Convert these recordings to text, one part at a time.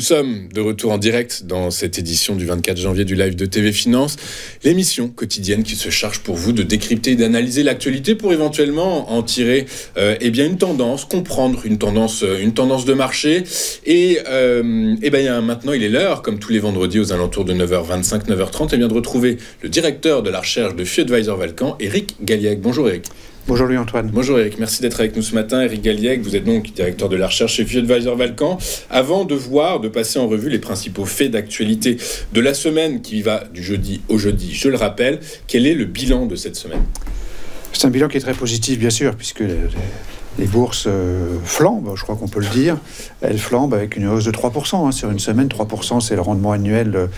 sommes de retour en direct dans cette édition du 24 janvier du live de TV Finance, l'émission quotidienne qui se charge pour vous de décrypter et d'analyser l'actualité pour éventuellement en tirer une tendance, comprendre une tendance de marché. Et maintenant il est l'heure, comme tous les vendredis aux alentours de 9h25, 9h30, de retrouver le directeur de la recherche de FI Advisor Valcamp, Éric Galliègue. Bonjour Éric. Bonjour Louis-Antoine. Bonjour Éric, merci d'être avec nous ce matin. Éric Galliègue, vous êtes donc directeur de la recherche chez FI Advisor Valcamp. Avant de passer en revue les principaux faits d'actualité de la semaine qui va du jeudi au jeudi, je le rappelle, quel est le bilan de cette semaine ? C'est un bilan qui est très positif, bien sûr, puisque les bourses flambent, je crois qu'on peut le dire. Elles flambent avec une hausse de 3% sur une semaine. 3%, c'est le rendement annuel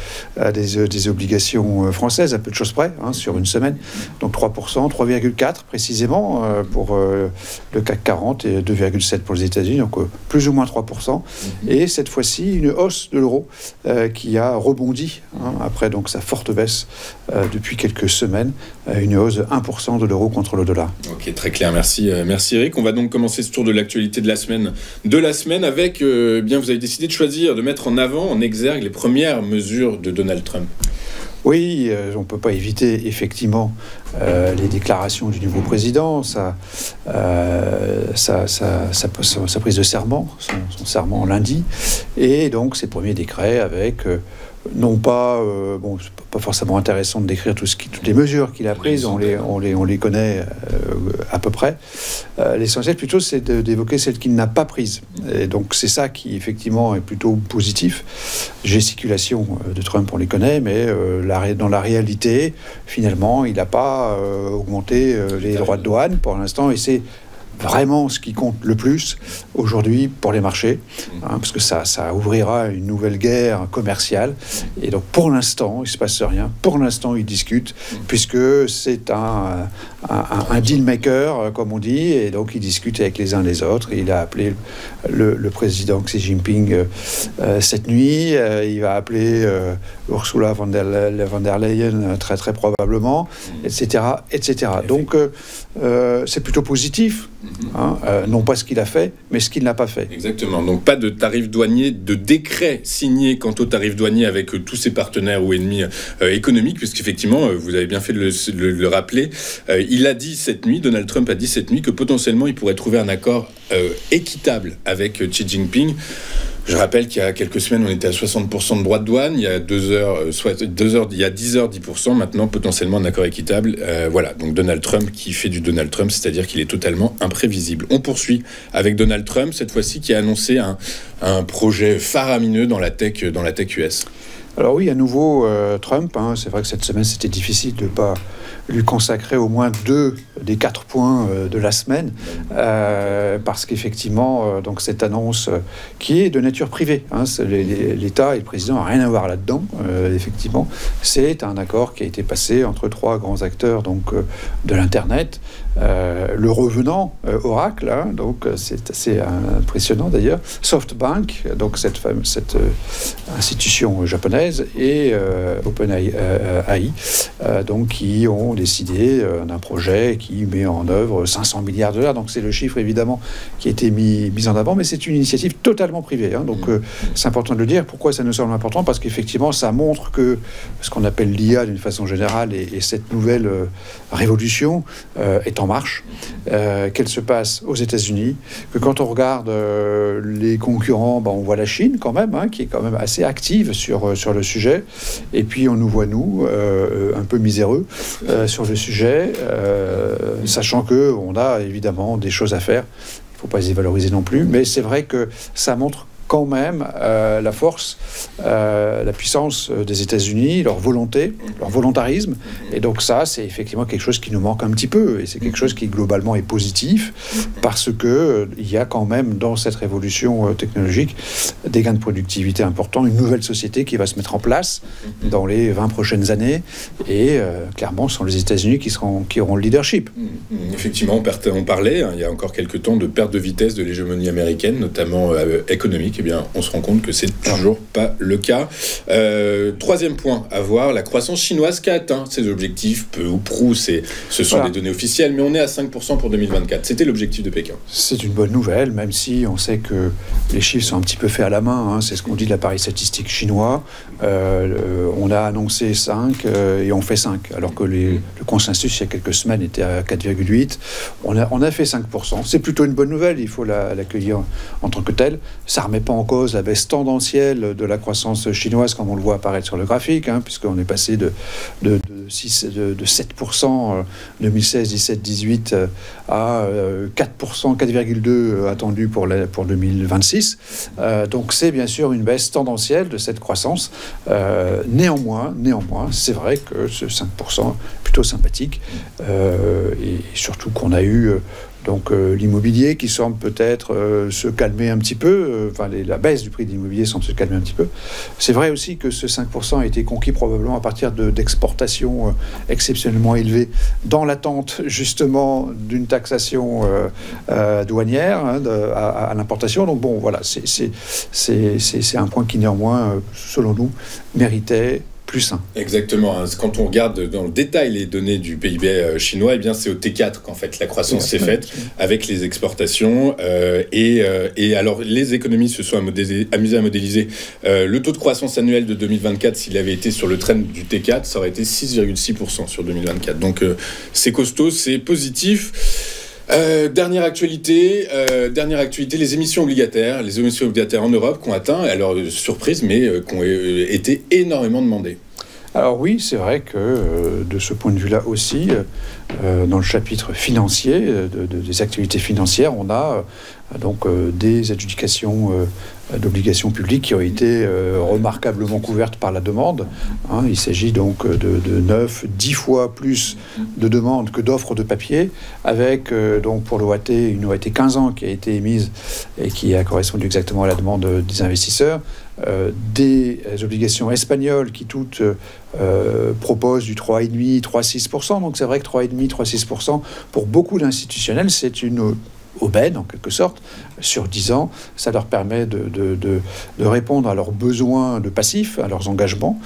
des obligations françaises, à peu de choses près, sur une semaine. Donc 3%, 3,4% précisément pour le CAC 40 et 2,7% pour les États-Unis, donc plus ou moins 3%. Et cette fois-ci, une hausse de l'euro qui a rebondi après donc sa forte baisse depuis quelques semaines, une hausse de 1% de l'euro contre le dollar. Ok, très clair, merci Éric. On va donc commencer ce tour de l'actualité de la semaine avec, vous avez décidé de choisir, de mettre en avant, en exergue, les premières mesures de Donald Trump. Oui, on ne peut pas éviter effectivement les déclarations du nouveau président, sa prise de serment, son serment lundi, et donc ses premiers décrets avec... non pas, c'est pas forcément intéressant de décrire toutes les mesures qu'il a prises, on les connaît à peu près. L'essentiel plutôt, c'est d'évoquer celles qu'il n'a pas prises. Et donc c'est ça qui effectivement est plutôt positif. Gesticulation de Trump, on les connaît, mais dans la réalité, finalement, il n'a pas augmenté les droits de douane pour l'instant, et c'est vraiment ce qui compte le plus aujourd'hui pour les marchés, parce que ça ouvrira une nouvelle guerre commerciale. Et donc pour l'instant, il ne se passe rien. Pour l'instant, ils discutent, puisque c'est un deal maker, comme on dit, et donc ils discutent avec les uns les autres. Il a appelé le président Xi Jinping cette nuit. Il va appeler Ursula von der Leyen très très probablement, etc. Donc c'est plutôt positif. Non pas ce qu'il a fait, mais ce qu'il n'a pas fait. Exactement. Donc pas de tarif douanier, de décret signé quant au tarif douanier avec tous ses partenaires ou ennemis économiques, puisqu'effectivement, vous avez bien fait de le rappeler, Donald Trump a dit cette nuit que potentiellement il pourrait trouver un accord équitable avec Xi Jinping. Je rappelle qu'il y a quelques semaines, on était à 60% de droits de douane. Il y a 10 heures, 10%. Maintenant, potentiellement un accord équitable. Donc Donald Trump qui fait du Donald Trump, c'est-à-dire qu'il est totalement imprévisible. On poursuit avec Donald Trump, cette fois-ci, qui a annoncé un projet faramineux dans la tech US. Alors oui, à nouveau, Trump, c'est vrai que cette semaine, c'était difficile de ne pas lui consacrer au moins 2 des 4 points de la semaine, parce qu'effectivement, donc cette annonce qui est de nature privée, l'État et le président n'ont rien à voir là-dedans, effectivement, c'est un accord qui a été passé entre 3 grands acteurs de l'Internet, le revenant Oracle, donc c'est assez impressionnant d'ailleurs, SoftBank, donc cette institution japonaise, et OpenAI, donc qui ont décidé d'un projet qui met en œuvre 500 milliards de dollars. Donc c'est le chiffre évidemment qui a été mis en avant, mais c'est une initiative totalement privée. Donc c'est important de le dire. Pourquoi ça nous semble important ? Parce qu'effectivement ça montre que ce qu'on appelle l'IA d'une façon générale et cette nouvelle révolution est en marche, qu'elle se passe aux États-Unis, que quand on regarde les concurrents, on voit la Chine quand même, qui est quand même assez active sur le sujet, et puis on nous voit nous un peu miséreux sur le sujet, sachant qu'on a évidemment des choses à faire. Il ne faut pas les dévaloriser non plus, mais c'est vrai que ça montre quand même la force, la puissance des États-Unis, leur volonté, leur volontarisme. Et donc ça, c'est effectivement quelque chose qui nous manque un petit peu. Et c'est quelque chose qui, globalement, est positif, parce que il y a quand même, dans cette révolution technologique, des gains de productivité importants, une nouvelle société qui va se mettre en place dans les 20 prochaines années. Et clairement, ce sont les États-Unis qui auront le leadership. Effectivement, on parlait, il y a encore quelques temps, de perte de vitesse de l'hégémonie américaine, notamment économique. eh bien, on se rend compte que c'est toujours pas le cas. Troisième point à voir, la croissance chinoise qui a atteint ses objectifs, peu ou prou, ce sont des données officielles, mais on est à 5% pour 2024. C'était l'objectif de Pékin. C'est une bonne nouvelle, même si on sait que les chiffres sont un petit peu faits à la main, hein. C'est ce qu'on dit de l'appareil statistique chinois. On a annoncé 5 et on fait 5, alors que le consensus il y a quelques semaines était à 4,8. On a fait 5%. C'est plutôt une bonne nouvelle, il faut l'accueillir en tant que telle. Ça ne remet pas en cause la baisse tendancielle de la croissance chinoise, comme on le voit apparaître sur le graphique, hein, puisqu'on est passé de 7% 2016, 17, 18 à 4%, 4,2 attendu pour 2026. Donc c'est bien sûr une baisse tendancielle de cette croissance. Néanmoins, c'est vrai que ce 5% est plutôt sympathique. Et surtout qu'on a eu donc l'immobilier qui semble peut-être se calmer un petit peu, la baisse du prix de l'immobilier semble se calmer un petit peu. C'est vrai aussi que ce 5% a été conquis probablement à partir d'exportations exceptionnellement élevées, dans l'attente justement d'une taxation douanière à l'importation. Donc bon, voilà, c'est un point qui néanmoins, selon nous, méritait plus sain. Exactement. Quand on regarde dans le détail les données du PIB chinois, eh bien c'est au T4 qu'en fait la croissance s'est faite avec les exportations. Et alors les économistes se sont amusés à modéliser le taux de croissance annuel de 2024. S'il avait été sur le trend du T4, ça aurait été 6,6% sur 2024. Donc c'est costaud, c'est positif. Dernière actualité, les émissions obligataires en Europe qui ont atteint, alors surprise, mais qui ont été énormément demandées. Alors oui, c'est vrai que de ce point de vue-là aussi, dans le chapitre financier, des activités financières, on a donc des adjudications d'obligations publiques qui ont été remarquablement couvertes par la demande. Hein, il s'agit donc de 9-10 fois plus de demandes que d'offres de papier, avec donc pour l'OAT, une OAT 15 ans qui a été émise et qui a correspondu exactement à la demande des investisseurs. Des obligations espagnoles qui toutes proposent du 3,5, 3,6%. Donc c'est vrai que 3,5, 3,6% pour beaucoup d'institutionnels, c'est une aubaine en quelque sorte. Sur 10 ans, ça leur permet de répondre à leurs besoins de passifs, à leurs engagements.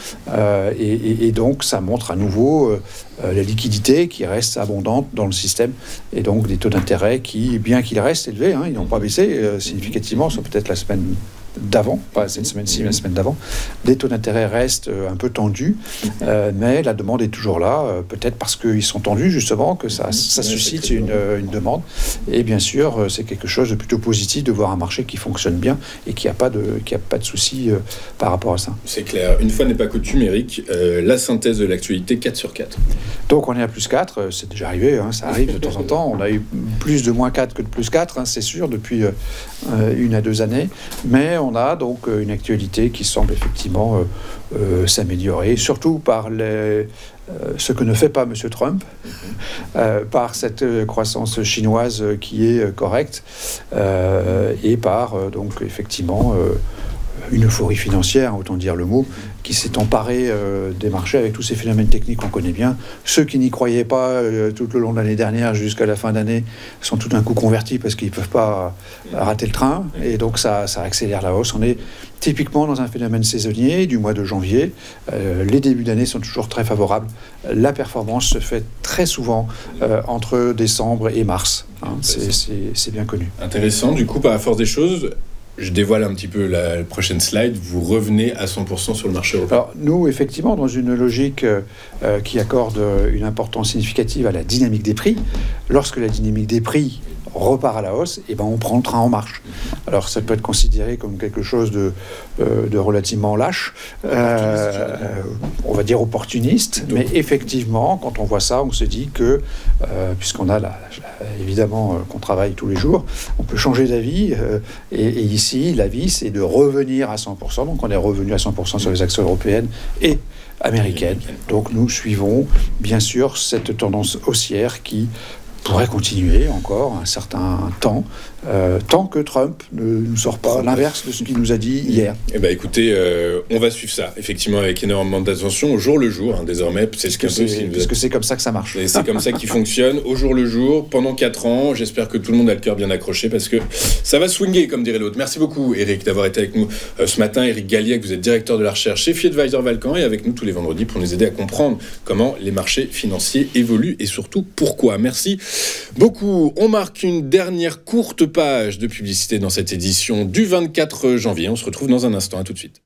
Et donc ça montre à nouveau la liquidité qui reste abondante dans le système. Et donc des taux d'intérêt qui, bien qu'ils restent élevés, hein, ils n'ont pas baissé significativement, sauf peut-être la semaine d'avant, pas cette semaine-ci, mais la semaine d'avant, les taux d'intérêt restent un peu tendus, mais la demande est toujours là, peut-être parce qu'ils sont tendus, justement, que ça suscite une demande. Et bien sûr, c'est quelque chose de plutôt positif de voir un marché qui fonctionne bien et qui n'a pas de souci par rapport à ça. C'est clair. Une fois n'est pas coutume, Eric, la synthèse de l'actualité 4 sur 4. Donc on est à plus 4, c'est déjà arrivé, hein, ça arrive de temps en temps. On a eu plus de moins 4 que de plus 4, hein, c'est sûr, depuis 1 à 2 années. Mais on a donc une actualité qui semble effectivement s'améliorer, surtout par ce que ne fait pas M. Trump, par cette croissance chinoise qui est correcte, et par donc effectivement une euphorie financière, autant dire le mot, qui s'est emparée des marchés avec tous ces phénomènes techniques qu'on connaît bien. Ceux qui n'y croyaient pas tout le long de l'année dernière jusqu'à la fin d'année sont tout d'un coup convertis parce qu'ils ne peuvent pas rater le train, et donc ça accélère la hausse. On est typiquement dans un phénomène saisonnier du mois de janvier. Les débuts d'année sont toujours très favorables. La performance se fait très souvent entre décembre et mars. Hein, c'est bien connu. Intéressant. Du coup, par la force des choses, je dévoile un petit peu la prochaine slide. Vous revenez à 100% sur le marché européen. Alors, nous, effectivement, dans une logique qui accorde une importance significative à la dynamique des prix, lorsque la dynamique des prix repart à la hausse, et ben on prend le train en marche. Alors ça peut être considéré comme quelque chose de relativement lâche, on va dire opportuniste, mais effectivement, quand on voit ça, on se dit que, puisqu'on a évidemment qu'on travaille tous les jours, on peut changer d'avis, et ici, l'avis, c'est de revenir à 100%, donc on est revenu à 100% sur les actions européennes et américaines. Donc nous suivons, bien sûr, cette tendance haussière qui pourrait continuer encore un certain temps, tant que Trump ne nous sort pas l'inverse de ce qu'il nous a dit hier. Eh ben, écoutez, on va suivre ça, effectivement, avec énormément d'attention, au jour le jour, hein, désormais. Parce que c'est comme ça que ça marche. Et c'est comme ça qu'il fonctionne, au jour le jour, pendant 4 ans. J'espère que tout le monde a le cœur bien accroché, parce que ça va swinguer, comme dirait l'autre. Merci beaucoup, Eric, d'avoir été avec nous ce matin. Eric Galliec, vous êtes directeur de la recherche chez FiAdvisor Valcan, et avec nous tous les vendredis pour nous aider à comprendre comment les marchés financiers évoluent, et surtout pourquoi. Merci beaucoup. On marque une dernière courte page de publicité dans cette édition du 24 janvier. On se retrouve dans un instant. À tout de suite.